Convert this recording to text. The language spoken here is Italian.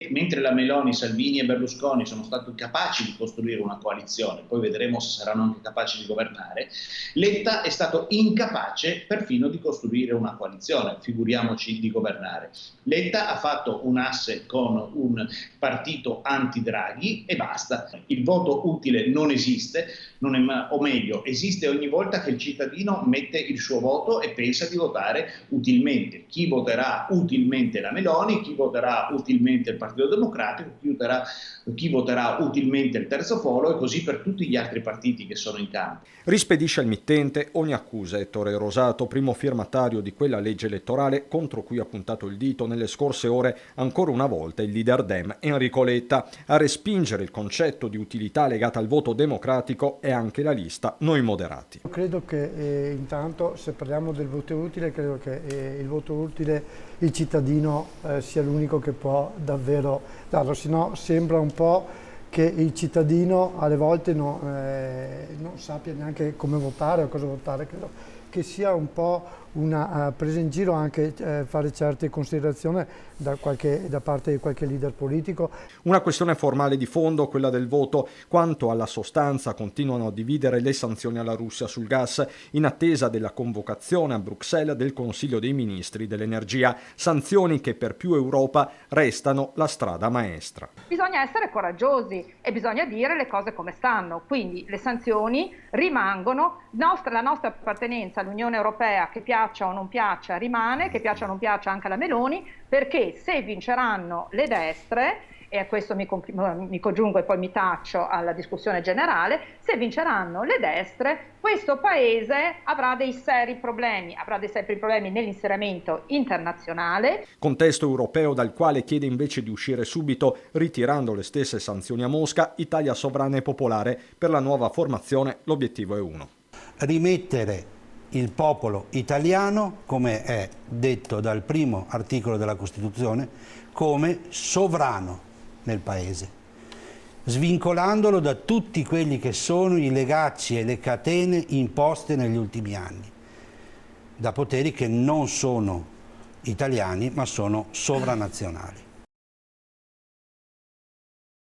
Mentre la Meloni, Salvini e Berlusconi sono stati capaci di costruire una coalizione, poi vedremo se saranno anche capaci di governare, Letta è stato incapace perfino di costruire una coalizione, figuriamoci di governare. Letta ha fatto un asse con un partito anti-Draghi e basta. Il voto utile non esiste, o meglio, esiste ogni volta che il cittadino mette il suo voto e pensa di votare utilmente. Chi voterà utilmente la Meloni, chi voterà utilmente il Partito Democratico, chi voterà utilmente il Terzo Polo e così per tutti gli altri partiti che sono in campo. Rispedisce al mittente ogni accusa Ettore Rosato, primo firmatario di quella legge elettorale contro cui ha puntato il dito nelle scorse ore ancora una volta il leader Dem Enrico Letta. A respingere il concetto di utilità legata al voto democratico è anche la lista Noi Moderati. Credo che intanto, se parliamo del voto utile, credo che il voto utile il cittadino sia l'unico che può davvero darlo, se no sembra un po' che il cittadino alle volte non sappia neanche come votare o cosa votare. Credo che sia un po' una presa in giro anche fare certe considerazioni da parte di qualche leader politico. Una questione formale di fondo, quella del voto. Quanto alla sostanza, continuano a dividere le sanzioni alla Russia sul gas in attesa della convocazione a Bruxelles del Consiglio dei Ministri dell'Energia. Sanzioni che per più Europa restano la strada maestra. Bisogna essere coraggiosi e bisogna dire le cose come stanno, quindi le sanzioni rimangono, la nostra appartenenza all'Unione Europea, che piaccia o non piaccia, rimane, che piaccia o non piaccia anche alla Meloni, perché se vinceranno le destre, e a questo mi congiungo e poi mi taccio alla discussione generale, se vinceranno le destre, questo Paese avrà dei seri problemi nell'inserimento internazionale. Contesto europeo dal quale chiede invece di uscire subito, ritirando le stesse sanzioni a Mosca, Italia Sovrana e Popolare. Per la nuova formazione l'obiettivo è uno: rimettere il popolo italiano, come è detto dal primo articolo della Costituzione, come sovrano nel Paese, svincolandolo da tutti quelli che sono i legacci e le catene imposte negli ultimi anni, da poteri che non sono italiani ma sono sovranazionali.